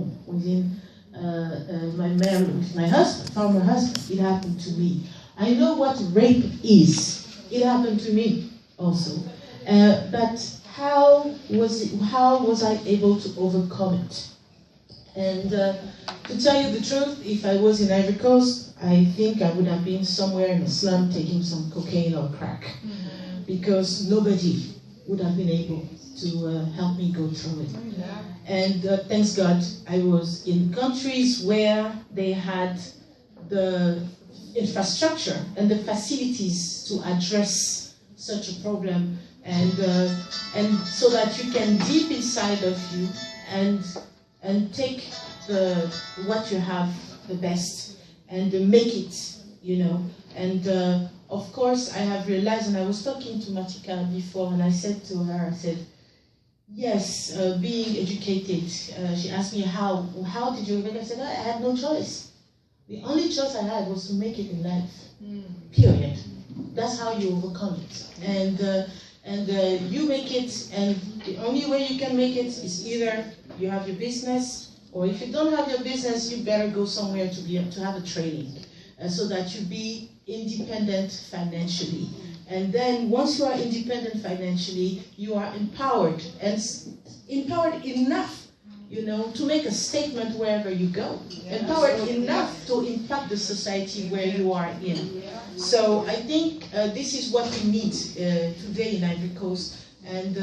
home within my marriage with my husband, former husband. It happened to me. I know what rape is. It happened to me also. But how was I able to overcome it? And to tell you the truth, if I was in Ivory Coast, I think I would have been somewhere in a slum taking some cocaine or crack, because nobody would have been able to help me go through it. And thanks God, I was in countries where they had the infrastructure and the facilities to address such a problem, and so that you can deep inside of you and take what you have the best and make it, you know. And of course, I have realized, and I was talking to Matika before, and I said to her, I said, yes, being educated. She asked me how did you make it? I said, I had no choice. The only choice I had was to make it in life. Period. That's how you overcome it. And you make it, and the only way you can make it is either you have your business, or if you don't have your business, you better go somewhere to have a training, so that you be independent financially. And then once you are independent financially, you are empowered, and empowered enough, you know, to make a statement wherever you go. Empowered enough to impact the society where you are in. So I think this is what we need today in Ivory Coast, and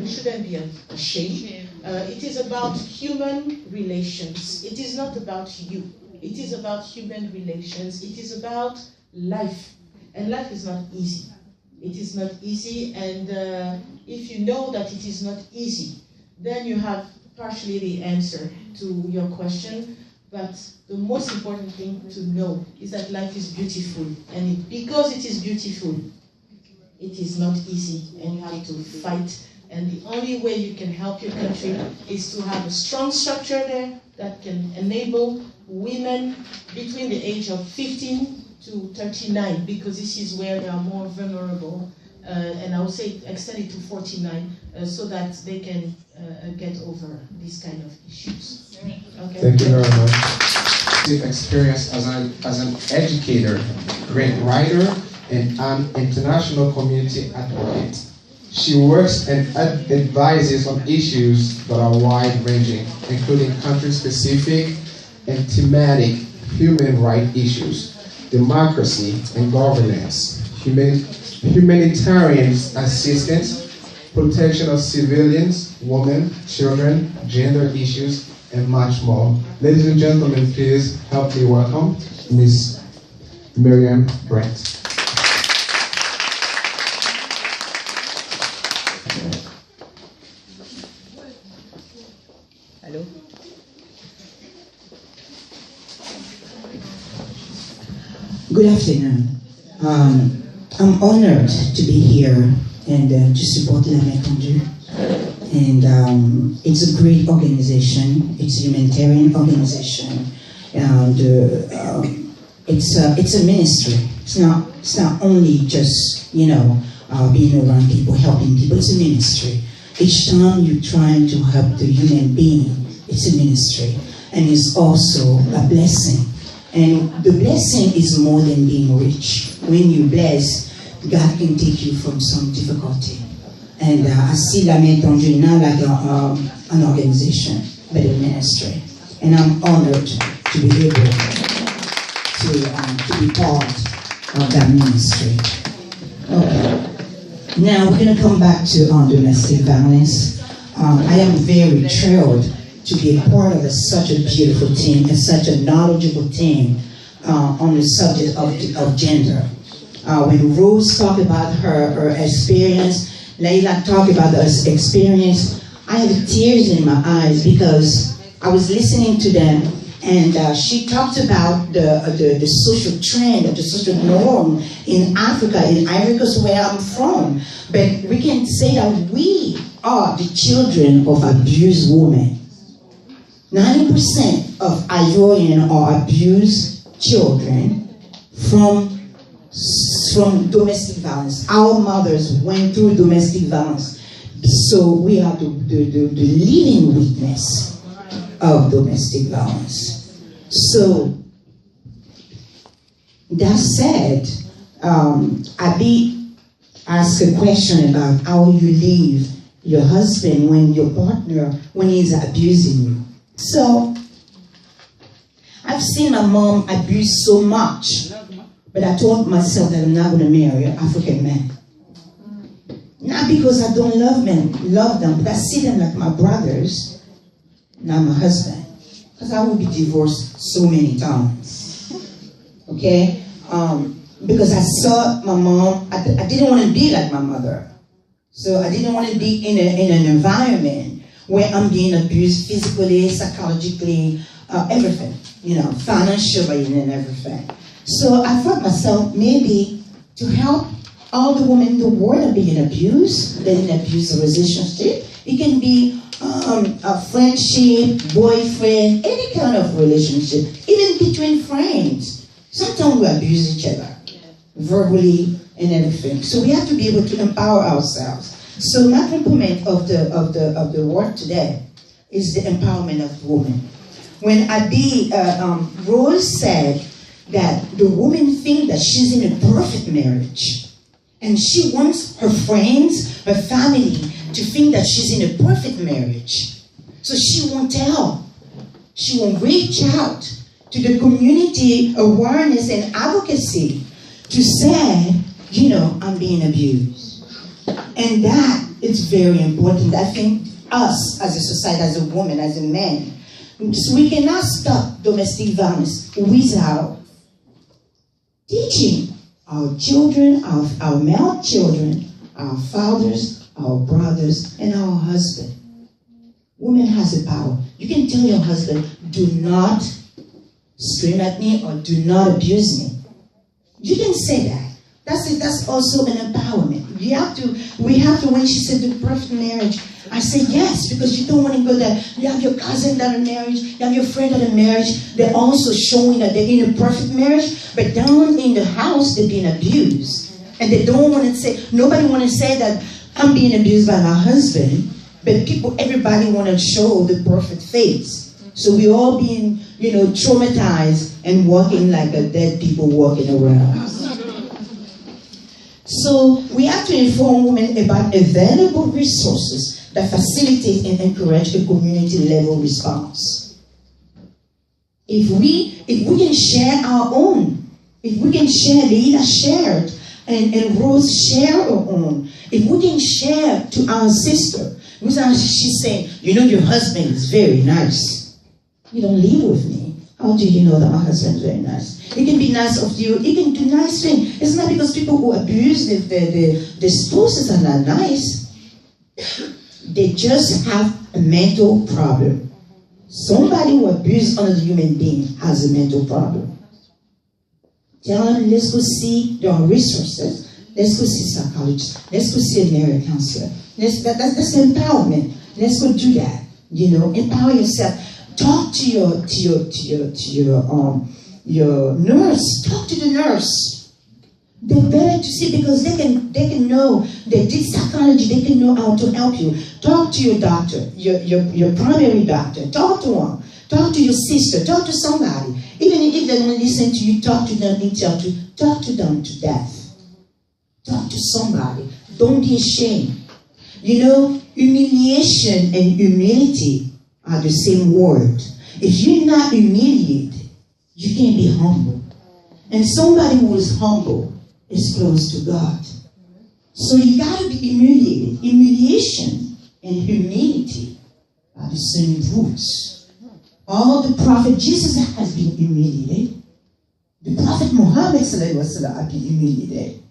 we shouldn't be ashamed. It is about human relations. It is not about you. It is about human relations. It is about life. And life is not easy. It is not easy, and if you know that it is not easy, then you have partially the answer to your question. But the most important thing to know is that life is beautiful, and because it is beautiful, it is not easy, and you have to fight. And the only way you can help your country is to have a strong structure there that can enable women between the age of 15 to 39, because this is where they are more vulnerable, and I would say extend it to 49, so that they can get over these kind of issues. Okay. Thank you very much. Experience as an educator, grant writer, and an international community advocate. She works and advises on issues that are wide-ranging, including country-specific and thematic human rights issues, democracy and governance, humanitarian assistance, protection of civilians, women, children, gender issues, and much more. Ladies and gentlemen, please help me welcome Ms. Miriam Brent. Hello. Good afternoon. I'm honored to be here and to support La Tendue. And it's a great organization. It's a humanitarian organization, and it's a ministry. It's not only just being around people, helping people. It's a ministry. Each time you're trying to help the human being, it's a ministry, and it's also a blessing. And the blessing is more than being rich. When you bless, God can take you from some difficulty. And I see La Tendue not like an organization, but a ministry. And I'm honored to be able to be part of that ministry. Okay. Now we're going to come back to domestic violence. I am very thrilled to be a part of such a beautiful team and such a knowledgeable team on the subject of gender. When Rose talked about her experience, Layla talked about her experience, I had tears in my eyes because I was listening to them, and she talked about the social trend, the social norm in Africa, in Ivory Coast, where I'm from. But we can say that we are the children of abused women. 90% of Ivorian are abused children from domestic violence. Our mothers went through domestic violence. So we are the living witness of domestic violence. So, that said, Abby asked a question about how you leave your husband when your partner, when he's abusing you. So, I've seen my mom abuse so much, but I told myself that I'm not going to marry an African man. Not because I don't love them, but I see them like my brothers, not my husband. Because I will be divorced so many times. Okay? Because I saw my mom, I didn't want to be like my mother. So I didn't want to be in an environment where I'm being abused physically, psychologically, everything. Financially and everything. So I thought myself, maybe to help all the women in the world are being abused, they're in an abusive relationship. It can be a friendship, boyfriend, any kind of relationship, even between friends. Sometimes we abuse each other, verbally and everything. So we have to be able to empower ourselves. So my component of the work today is the empowerment of the woman. When Rose said that the woman thinks that she's in a perfect marriage, and she wants her friends, her family, to think that she's in a perfect marriage. So she won't tell. She won't reach out to the community awareness and advocacy to say, I'm being abused. And that is very important. I think us as a society, as a woman, as a man, so we cannot stop domestic violence without teaching our children, our male children, our fathers, our brothers, and our husband. Woman has the power. You can tell your husband, do not scream at me or do not abuse me. You can say that. That's also an empowerment. We have to, when she said the perfect marriage, I said yes, because you don't want to go there. You have your cousin that are married, you have your friend that are married, they're also showing that they're in a perfect marriage, but down in the house, they're being abused. And they don't want to say, nobody want to say that I'm being abused by my husband, but everybody want to show the perfect face. So we all being, traumatized and walking like a dead people walking around. So we have to inform women about available resources that facilitate and encourage a community level response. If we can share our own, if we can share, Leila shared, and Rose share her own, if we can share to our sister, she's saying, your husband is very nice. You don't live with me. How do you know that my husband is very nice? He can be nice of you. He can do nice things. It's not because people who abuse the spouses are not nice. They just have a mental problem. Somebody who abuses another human being has a mental problem. Tell them, let's go see, there are resources. Let's go see psychologists. Let's go see a marriage counselor. That's empowerment. Let's go do that. Empower yourself. Talk to your nurse. Talk to the nurse. They're better to see because they can know. They did psychology. They can know how to help you. Talk to your doctor, your primary doctor. Talk to them. Talk to your sister. Talk to somebody. Even if they don't listen to you, talk to them. Talk to them to death. Talk to somebody. Don't be ashamed. Humiliation and humility are the same word. If you're not humiliated, you can't be humble. And somebody who is humble is close to God. So you got to be humiliated. Humiliation and humility are the same roots. All the prophet Jesus has been humiliated. The prophet Muhammad has been humiliated.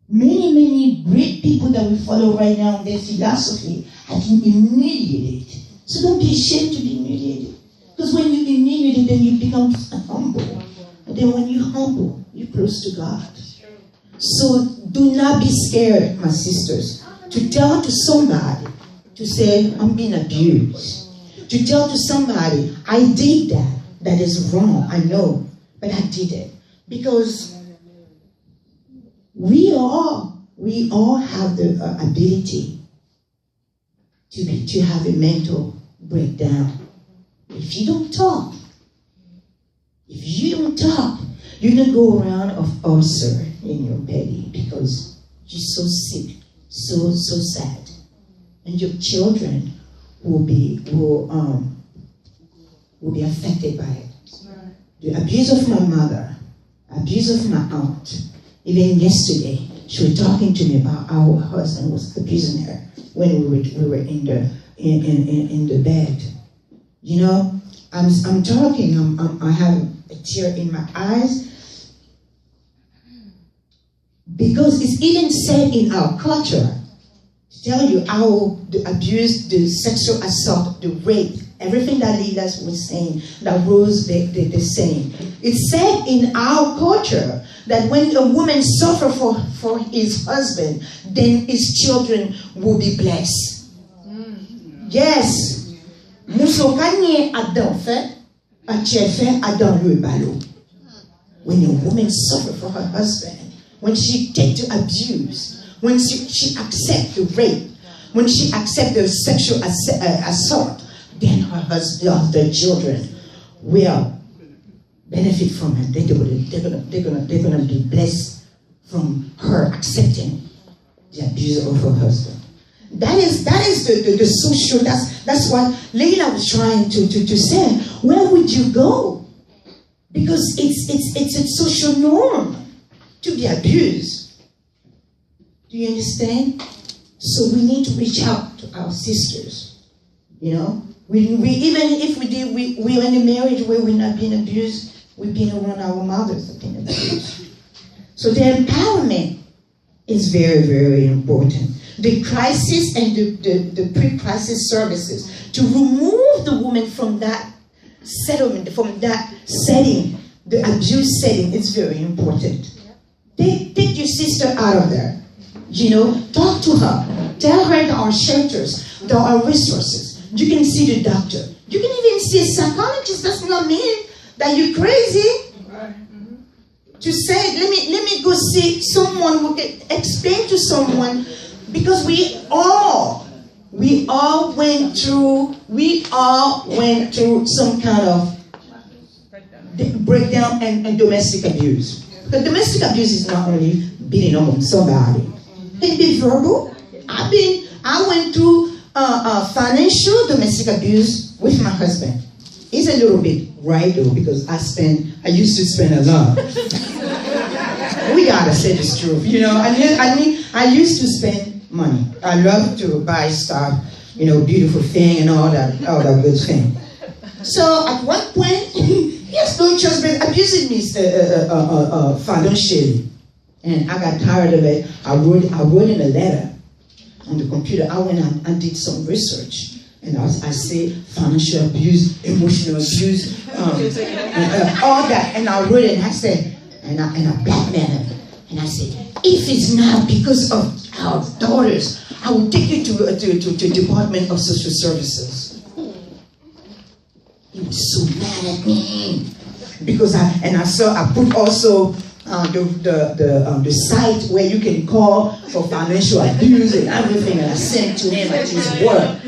Many great people that we follow right now in their philosophy have been humiliated. So don't be ashamed to be humiliated. Because when you're humiliated, then you become humble. And then when you're humble, you're close to God. So do not be scared, my sisters, to tell to somebody, to say, I'm being abused. To tell to somebody, I did that. That is wrong, I know, but I did it. Because we all have the ability to have a mental breakdown. If you don't talk, you're gonna go around of ulcer in your belly because you're so sick, so sad, and your children will be affected by it. The abuse of my mother, abuse of my aunt. Even yesterday, she was talking to me about our husband was abusing her when we were in the bed. You know, I'm talking. I have a tear in my eyes because it's even said in our culture to tell you how the abuse, the sexual assault, the rape, everything that leaders were saying, that Rose they're saying. It's said in our culture that when a woman suffers for his husband, then his children will be blessed. Yes. Mousokanye Adam fait, a fait Adam le ballot. When a woman suffers for her husband, when she takes to abuse, when she accepts the rape, when she accepts the sexual assault, then her husband, the children will benefit from it. They're gonna be blessed from her accepting the abuse of her husband. That is the social. That's what Leila was trying to say. Where would you go? Because it's a social norm to be abused. Do you understand? So we need to reach out to our sisters. You know, we even if we're in a marriage where we're not being abused, we've been around our mothers that have been abused. So the empowerment is very, very important. The crisis and the pre-crisis services to remove the woman from that settlement, from that setting, the abuse setting, is very important. Take your sister out of there. You know, talk to her. Tell her there are shelters, there are resources. You can see the doctor. You can even see a psychologist. Does not mean that you're crazy. To say, let me go see someone who can explain to someone, because we all went through some kind of breakdown and domestic abuse. But domestic abuse is not only beating on somebody. It can be verbal. I went through financial domestic abuse with my husband. It's a little bit right though, because I used to spend a lot. We gotta say this truth, you know. I used to spend money. I love to buy stuff, you know, beautiful thing and all that good thing. So at one point, yes, no church been abusing me financially, and I got tired of it. I wrote in a letter on the computer. I went and did some research, and I say financial abuse, emotional abuse, all that, and I wrote it. And I said. And I blackmailed him. And I said, if it's not because of our daughters, I will take you to Department of Social Services. He was so mad at me. Because I put also the site where you can call for financial abuse and everything, and I sent to him at his work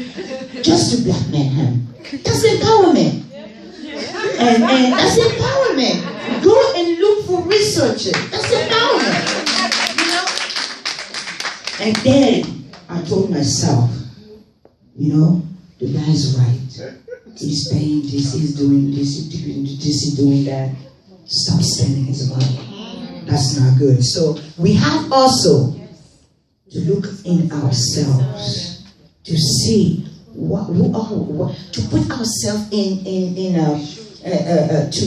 just to blackmail him. That's empowerment. And that's empowerment. Go and look for researchers. That's empowerment. You know? And then I told myself, you know, the guy's right. He's paying this, he's doing this, he's doing that. Stop spending his money. That's not good. So we have also to look in ourselves to see to put ourselves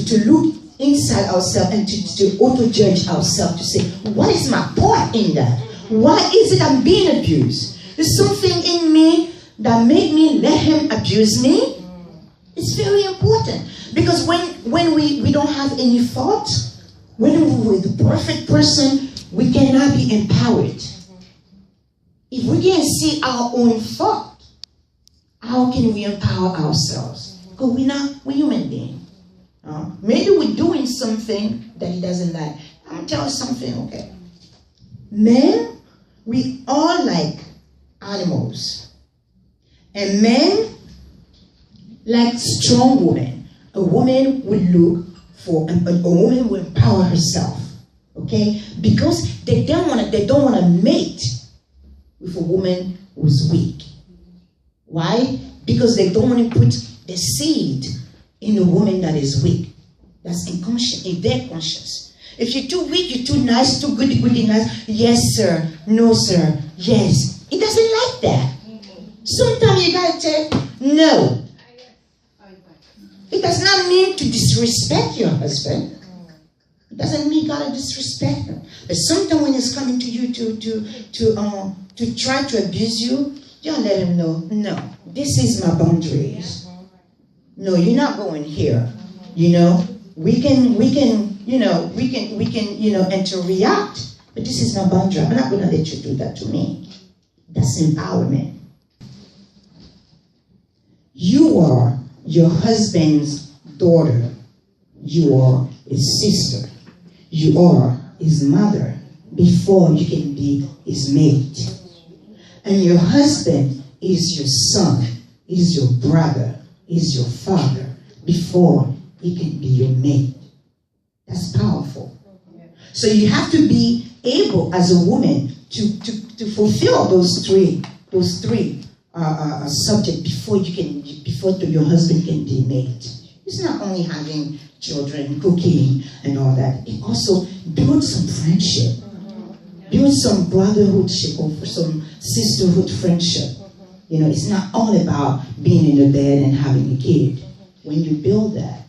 to look inside ourselves and to auto-judge ourselves, to say, what is my part in that? Why is it I'm being abused? There's something in me that made me let him abuse me. It's very important, because when we don't have any thought, when we're the perfect person, we cannot be empowered. If we can't see our own thought, how can we empower ourselves? Because we're human beings. Maybe we're doing something that he doesn't like. I'm going to tell you something, okay? Men, we all like animals. And men, like strong women. A woman will look for, a woman will empower herself, okay? Because they don't want to mate with a woman who's weak. Why? Because they don't want to put the seed in a woman that is weak. That's in their conscience. If you're too weak, you're too nice, too goody nice. Yes, sir. No, sir. Yes. It doesn't like that. Sometimes you gotta say no. It does not mean to disrespect your husband. It doesn't mean you gotta disrespect him. But sometimes when he's coming to you to try to abuse you, you let him know, no, this is my boundaries. No, you're not going here. You know, we can interact, but this is my boundary. I'm not gonna let you do that to me. That's empowerment. You are your husband's daughter. You are his sister. You are his mother before you can be his mate. And your husband is your son, is your brother, is your father before he can be your mate. That's powerful. So you have to be able as a woman to fulfill those three subjects before your husband can be made. It's not only having children, cooking, and all that. It also builds some friendship, build some brotherhoodship or some sisterhood friendship. You know, it's not all about being in the bed and having a kid. When you build that,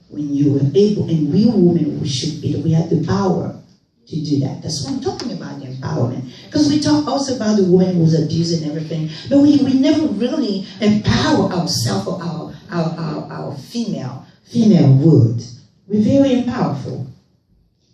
when you are able, and we women, we have the power to do that. That's what I'm talking about, the empowerment. Because we talk also about the woman who's abused and everything, but we never really empower ourselves or our femalehood. We're very powerful.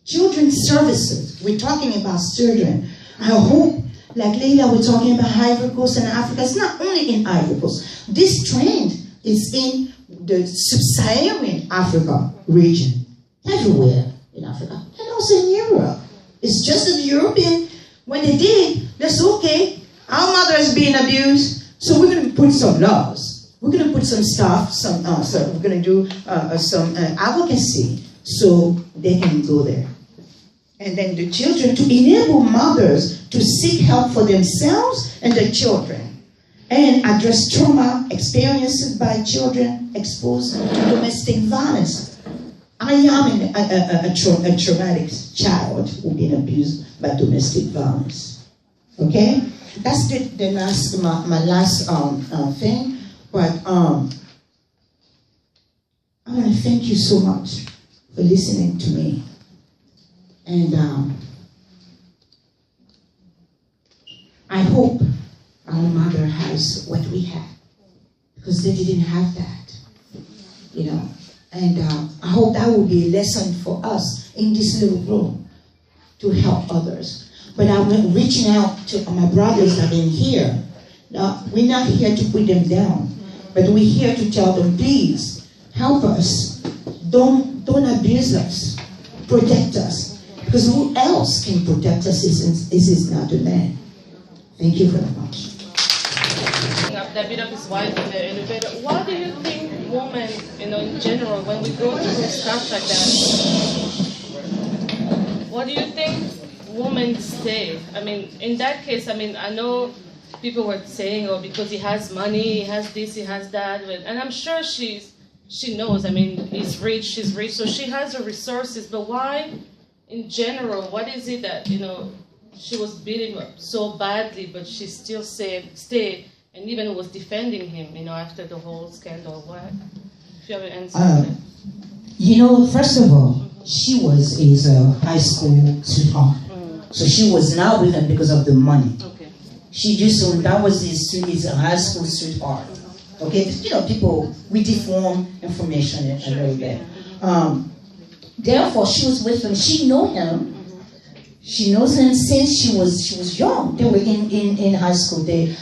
Children's services. We're talking about children. I hope, like Leila, we're talking about Ivory Coast and Africa. It's not only in Ivory Coast. This trend is in the sub-Saharan Africa region, everywhere in Africa, and also in Europe. It's just that the European, when they did, that's okay. Our mother is being abused, so we're going to put some laws. We're going to put some stuff, so we're going to do some advocacy so they can go there. And then the children, to enable mothers to seek help for themselves and their children, and address trauma experienced by children exposed to domestic violence. I am a traumatic child who's been abused by domestic violence. Okay, that's my last thing. But I want to thank you so much for listening to me. And I hope our mother has what we have, because they didn't have that, you know. And I hope that will be a lesson for us in this little room to help others. But I'm reaching out to my brothers that are in here. Now, we're not here to put them down, but we're here to tell them, please, help us. Don't abuse us. Protect us. Because who else can protect us is not a man. Thank you very much. That beat up his wife in the elevator. Why do you think women, in general, when we go through stuff like that, what do you think women stay? I mean, in that case, I know people were saying, oh, because he has money, he has this, he has that, and I'm sure she knows. He's rich, she's rich, so she has the resources. But why, in general, what is it that she was beating up so badly, but she still stayed? And even was defending him, after the whole scandal. What? If you have an answer to that. First of all, she was his high school sweetheart. So she was not with him because of the money. Okay. That was his high school sweetheart. Okay, people, we deform information a little bit. Therefore, she was with him. She knew him. She knows him since she was young. They were in high school. They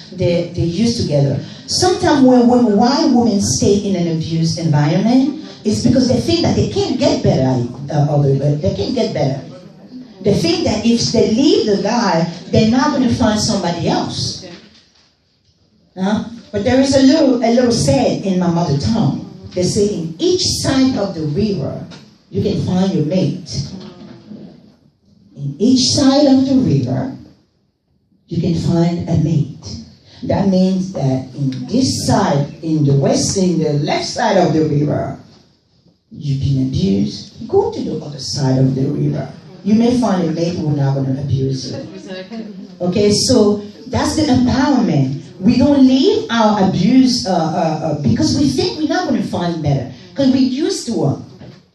used together. Sometimes when white women stay in an abused environment, it's because they think that they can't get better. They can't get better. They think that if they leave the guy, they're not going to find somebody else. Huh? But there is a little saying in my mother tongue. They say in each side of the river, you can find your mate. In each side of the river, you can find a mate. That means that in this side, in the left side of the river, you've been abused. Go to the other side of the river. You may find a mate who is not going to abuse you. Okay, so that's the empowerment. We don't leave our abuse because we think we're not going to find better. Because we're used to it,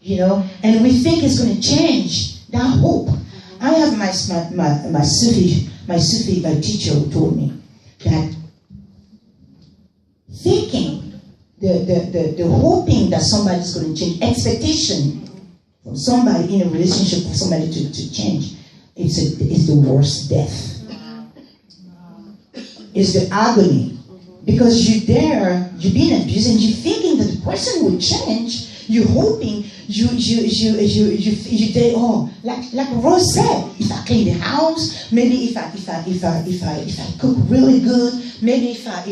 you know, and we think it's going to change. That hope. I have my Sufi teacher who told me that thinking, the hoping that somebody's going to change, expectation from somebody in a relationship for somebody to change, it's the worst death. It's the agony. Because you're there, you're being abused, and you're thinking that the person will change. You're hoping, you like Rose said, if I clean the house, maybe if I cook really good, maybe if I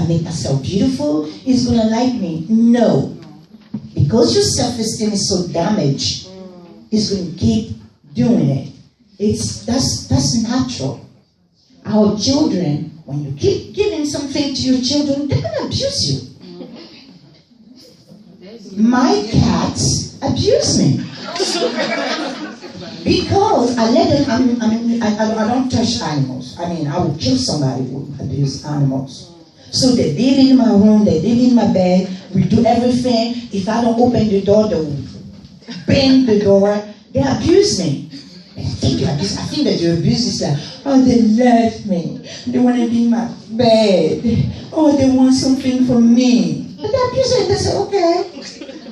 make myself beautiful, he's gonna like me. No. Because your self-esteem is so damaged, he's gonna keep doing it. That's natural. Our children, when you keep giving something to your children, they're gonna abuse you. My cats abuse me because I let them. I don't touch animals. I mean, I would kill somebody who abuse animals. So they live in my room. They live in my bed. We do everything. If I don't open the door, they will bang the door. They abuse me. I think that the abuse is like, oh, they love me. They want to be in my bed. Oh, they want something from me. But they abuse me. They say, okay,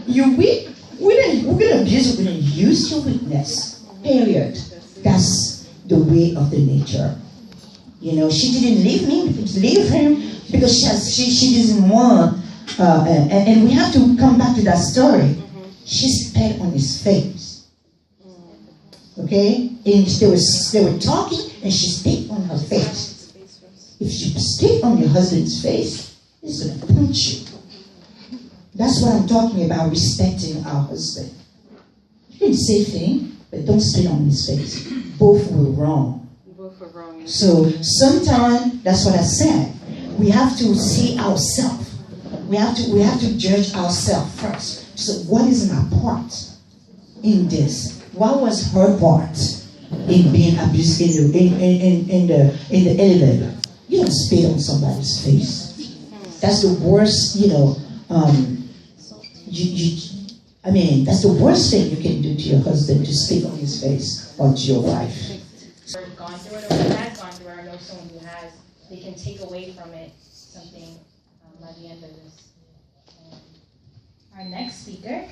you're weak. We're going to abuse you. We're going to use your weakness. Period. That's the way of the nature. You know, she didn't leave him because she doesn't want. And we have to come back to that story. She spat on his face. Okay? And they were talking, and she spit on her face. If you spit on your husband's face, he's going to punch you. That's what I'm talking about, respecting our husband. You can say things, but don't spit on his face. Both were wrong. Both were wrong. So sometimes, that's what I said. We have to see ourselves. We have to judge ourselves first. So what is my part in this? What was her part in being abused in the elevator? You don't spit on somebody's face. That's the worst, that's the worst thing you can do to your husband, to spit on his face, or to your wife. Gone through it, or who has gone through it, or know someone who has, they can take away from it something by the end of this. Our next speaker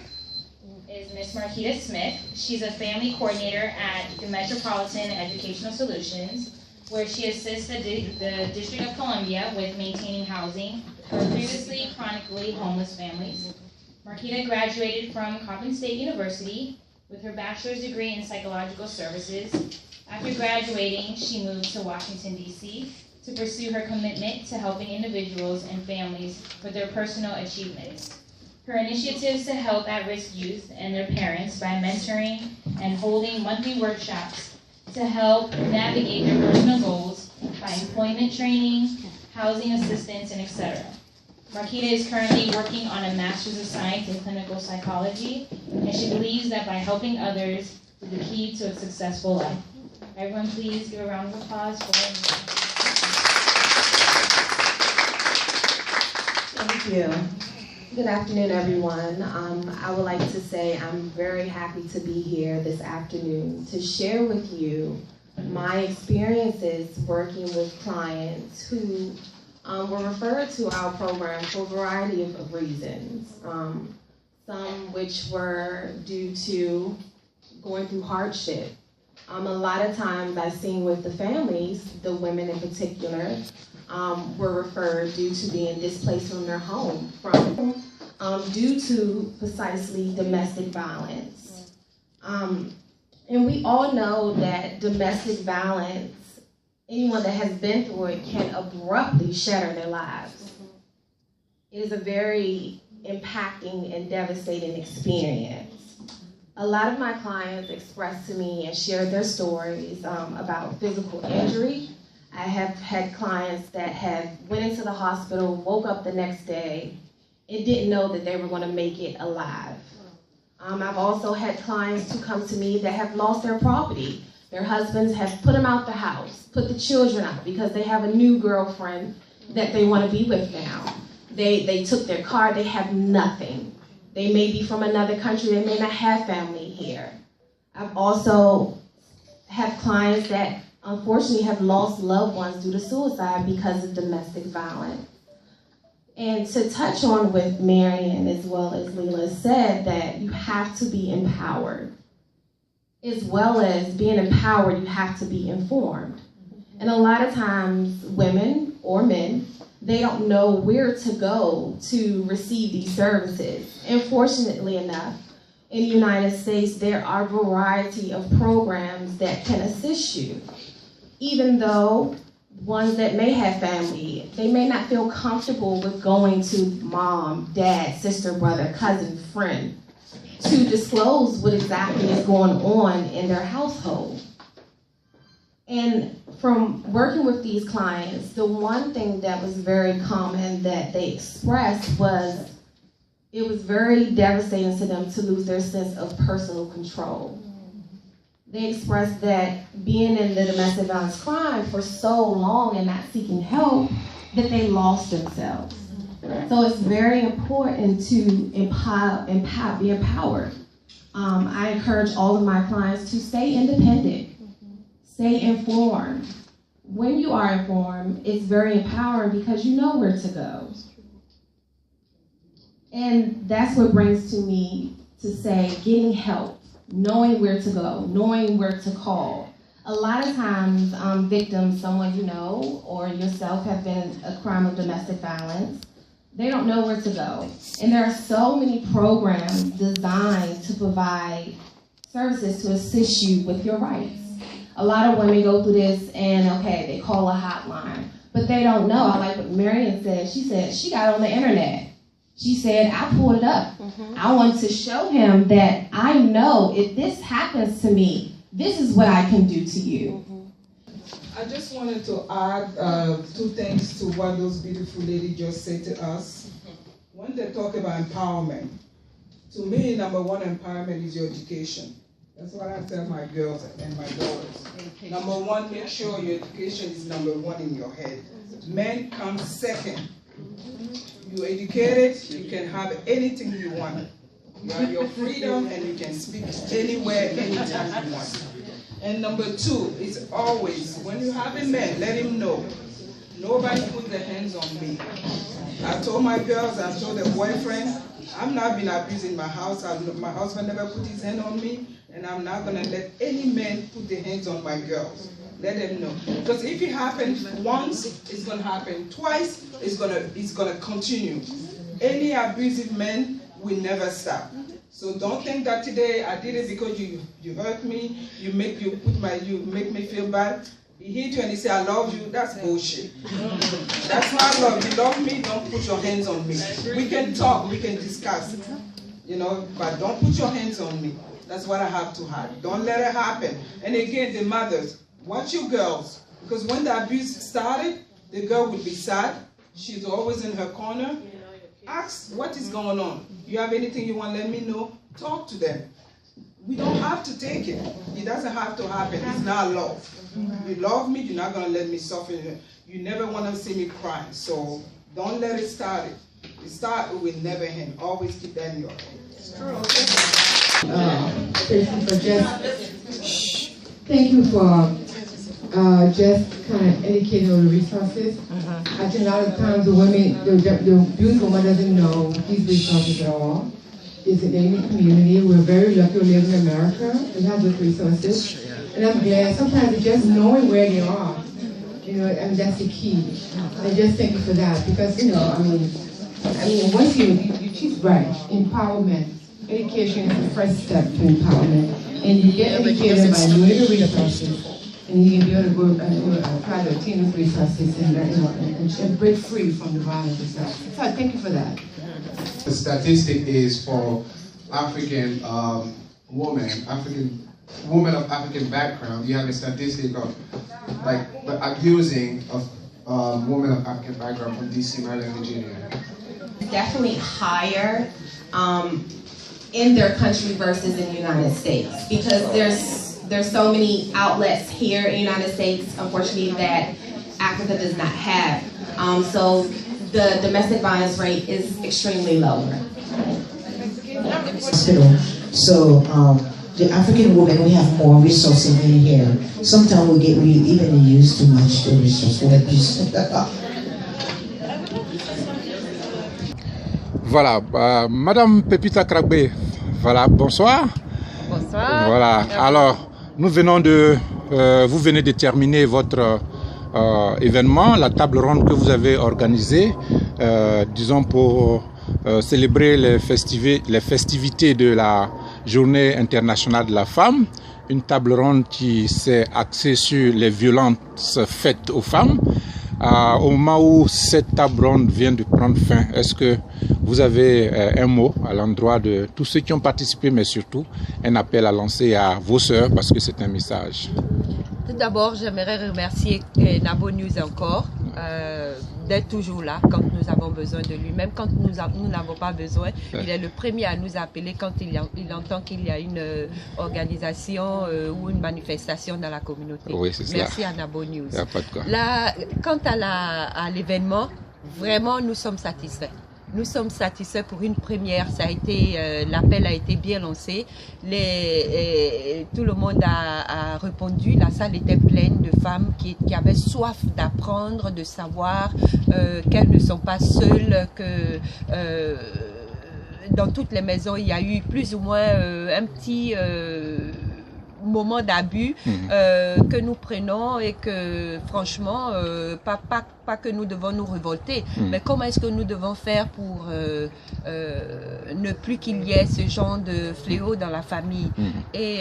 is Miss Marquita Smith. She's a family coordinator at the Metropolitan Educational Solutions, where she assists the District of Columbia with maintaining housing for previously chronically homeless families. Marquita graduated from Coppin State University with her bachelor's degree in psychological services. After graduating, she moved to Washington, D.C. to pursue her commitment to helping individuals and families with their personal achievements. Her initiatives to help at-risk youth and their parents by mentoring and holding monthly workshops to help navigate their personal goals by employment training, housing assistance, and etc. Marquita is currently working on a Master's of Science in Clinical Psychology, and she believes that by helping others is the key to a successful life. Everyone please give a round of applause for her. Thank you. Good afternoon, everyone. I would like to say I'm very happy to be here this afternoon to share with you my experiences working with clients who were referred to our program for a variety of reasons. Some which were due to going through hardship. A lot of times I've seen with the families, the women in particular, were referred due to being displaced from their home, due to precisely domestic violence. And we all know that domestic violence, anyone that has been through it, can abruptly shatter their lives. It is a very impacting and devastating experience. A lot of my clients expressed to me and shared their stories about physical injury. I have had clients that have went into the hospital, woke up the next day, and didn't know that they were going to make it alive. I've also had clients who come to me that have lost their property. Their husbands have put them out the house, put the children out because they have a new girlfriend that they want to be with now. They took their car, they have nothing. They may be from another country, they may not have family here. I've also had clients that unfortunately have lost loved ones due to suicide because of domestic violence. And to touch on what Marion as well as Leila said, that you have to be empowered. As well as being empowered, you have to be informed. And a lot of times, women or men, they don't know where to go to receive these services. And fortunately enough, in the United States, there are a variety of programs that can assist you. Even though ones that may have family, they may not feel comfortable with going to mom, dad, sister, brother, cousin, friend to disclose what exactly is going on in their household. And from working with these clients, the one thing that was very common that they expressed was it was very devastating to them to lose their sense of personal control. They expressed that being in the domestic violence crime for so long and not seeking help, that they lost themselves. So it's very important to be empowered. I encourage all of my clients to stay independent, stay informed. When you are informed, it's very empowering because you know where to go. And that's what brings to me to say getting help, knowing where to go, knowing where to call. A lot of times victims, someone you know or yourself have been a crime of domestic violence, they don't know where to go. And there are so many programs designed to provide services to assist you with your rights. A lot of women go through this and, okay, they call a hotline, but they don't know. I like what Marion said. She said she got on the internet. She said, I pulled it up. I want to show him that I know if this happens to me, this is what I can do to you. I just wanted to add two things to what those beautiful ladies just said to us. When they talk about empowerment, to me, number one empowerment is your education. That's what I tell my girls and my daughters. Number one, make sure your education is number one in your head. Men come second. You're educated, you can have anything you want. You have your freedom and you can speak anywhere, anytime you want. And number two is always, when you have a man, let him know, nobody put their hands on me. I told my girls, I told their boyfriend, I'm not being abused in my house. My husband never put his hand on me, and I'm not going to let any man put their hands on my girls. Let them know. Because if it happens once, it's going to happen twice, it's going to continue. Any abusive man will never stop. So don't think that today I did it because you hurt me, you make me feel bad. He hit you and he say, I love you. That's bullshit. That's not love. You love me, don't put your hands on me. We can talk, we can discuss, but don't put your hands on me. That's what I have to have. Don't let it happen. And again, the mothers, watch your girls. Because when the abuse started, the girl would be sad. She's always in her corner. Ask what is going on. You have anything you want, let me know. Talk to them. We don't have to take it. It doesn't have to happen. It's not love. You love me, you're not going to let me suffer. You never want to see me cry. So don't let it start. It start with never end. Always keep that in your head. It's true. Thank you for just kind of educating on the resources. I think a lot of times the women, the abused woman doesn't know these resources at all. It's an Indian community. We're very lucky to live in America and have those resources. And I'm glad sometimes it's just knowing where they are, and that's the key. And just thank you for that because, I mean, once she's right, empowerment, education is the first step to empowerment. And you get educated by knowing the resources. and he can be able to go, try to attain those resources and break free from the violence itself. So I thank you for that. The statistic is for African women of African background. You have a statistic of like the abusing of women of African background from DC, Maryland, Virginia. Definitely higher in their country versus in the United States, because there's so many outlets here in the United States, unfortunately, that Africa does not have. So the domestic violence rate is extremely lower. So the African women, we have more resources in here. Sometimes we even use too much the resources. Voilà, Madame Pepita Kragbe, voilà, bonsoir. Bonsoir. Voilà, alors nous venons vous venez de terminer votre événement, la table ronde que vous avez organisée, disons pour célébrer les festivités de la Journée internationale de la femme, une table ronde qui s'est axée sur les violences faites aux femmes. Au moment où cette table ronde vient de prendre fin, est-ce que vous avez un mot à l'endroit de tous ceux qui ont participé, mais surtout un appel à lancer à vos sœurs, parce que c'est un message? Tout d'abord, j'aimerais remercier Nabo News encore d'être toujours là quand nous avons besoin de lui. Même quand nous n'avons pas besoin, il est le premier à nous appeler quand il entend qu'il y a une organisation ou une manifestation dans la communauté. Oui, c'est cela. Merci à Nabo News. Il n'y a pas de quoi. Là, quant à l'événement, vraiment nous sommes satisfaits. Nous sommes satisfaits pour une première. Ça a été, l'appel a été bien lancé. Tout le monde a répondu. La salle était pleine de femmes qui avaient soif d'apprendre, de savoir qu'elles ne sont pas seules, que dans toutes les maisons il y a eu plus ou moins un petit moment d'abus que nous prenons et que franchement pas que nous devons nous révolter, mais comment est-ce que nous devons faire pour ne plus qu'il y ait ce genre de fléau dans la famille. Et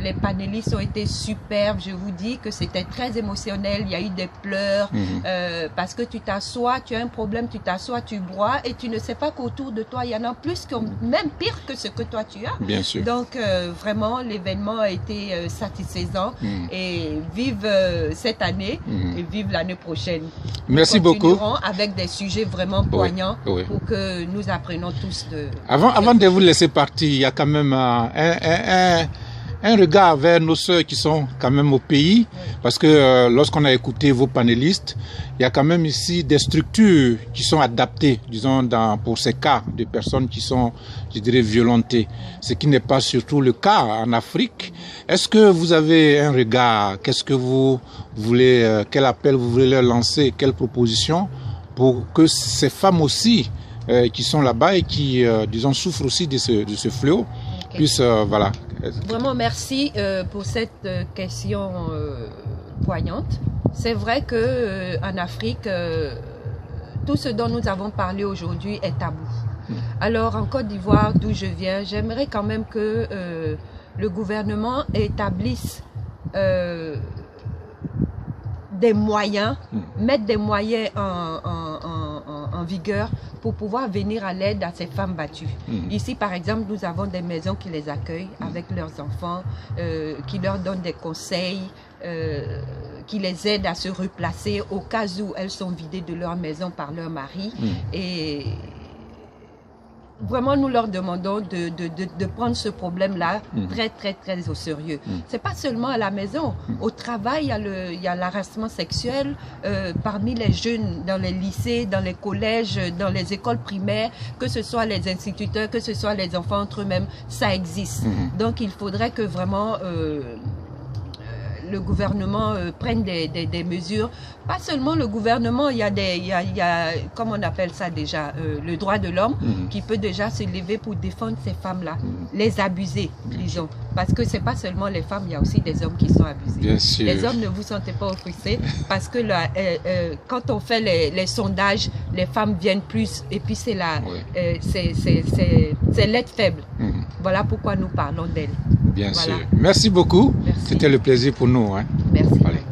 les panélistes ont été superbes. Je vous dis que c'était très émotionnel. Il y a eu des pleurs parce que tu t'assois, tu as un problème, tu t'assois, tu bois et tu ne sais pas qu'autour de toi il y en a plus, même pire que ce que toi tu as. Bien sûr. Donc vraiment l'événement a été satisfaisant et vive cette année et vive l'année prochaine. Merci beaucoup. Avec des sujets vraiment poignants pour que nous apprenions tous de... Avant de vous laisser partir, il y a quand même un regard vers nos sœurs qui sont quand même au pays, parce que lorsqu'on a écouté vos panélistes, il y a quand même ici des structures qui sont adaptées, disons, pour ces cas de personnes qui sont, je dirais, violentées, ce qui n'est pas surtout le cas en Afrique. Est-ce que vous avez un regard? Qu'est-ce que vous voulez, quel appel vous voulez leur lancer, quelle proposition pour que ces femmes aussi qui sont là-bas et qui, disons, souffrent aussi de ce fléau, puissent, voilà. Vraiment merci pour cette question poignante. C'est vrai que en Afrique, tout ce dont nous avons parlé aujourd'hui est tabou. Alors en Côte d'Ivoire, d'où je viens, j'aimerais quand même que le gouvernement établisse des moyens, mettre des moyens en vigueur pour pouvoir venir à l'aide à ces femmes battues. Ici, par exemple, nous avons des maisons qui les accueillent avec leurs enfants, qui leur donnent des conseils, qui les aident à se replacer au cas où elles sont vidées de leur maison par leur mari. Et vraiment, nous leur demandons de prendre ce problème-là très au sérieux. C'est pas seulement à la maison. Au travail, il y a l'harassement sexuel parmi les jeunes, dans les lycées, dans les collèges, dans les écoles primaires, que ce soit les instituteurs, que ce soit les enfants entre eux-mêmes, ça existe. Donc, il faudrait que vraiment le gouvernement prenne des mesures. Pas seulement le gouvernement, il y a comment on appelle ça déjà, le droit de l'homme qui peut déjà se lever pour défendre ces femmes-là, les abuser, disons. Parce que c'est pas seulement les femmes, il y a aussi des hommes qui sont abusés. Bien sûr. Les hommes, ne vous sentez pas offensés parce que là, quand on fait les sondages, les femmes viennent plus et puis c'est l'aide faible. Voilà pourquoi nous parlons d'elles. Bien sûr. Merci beaucoup. C'était le plaisir pour nous. Hein. Merci. Allez.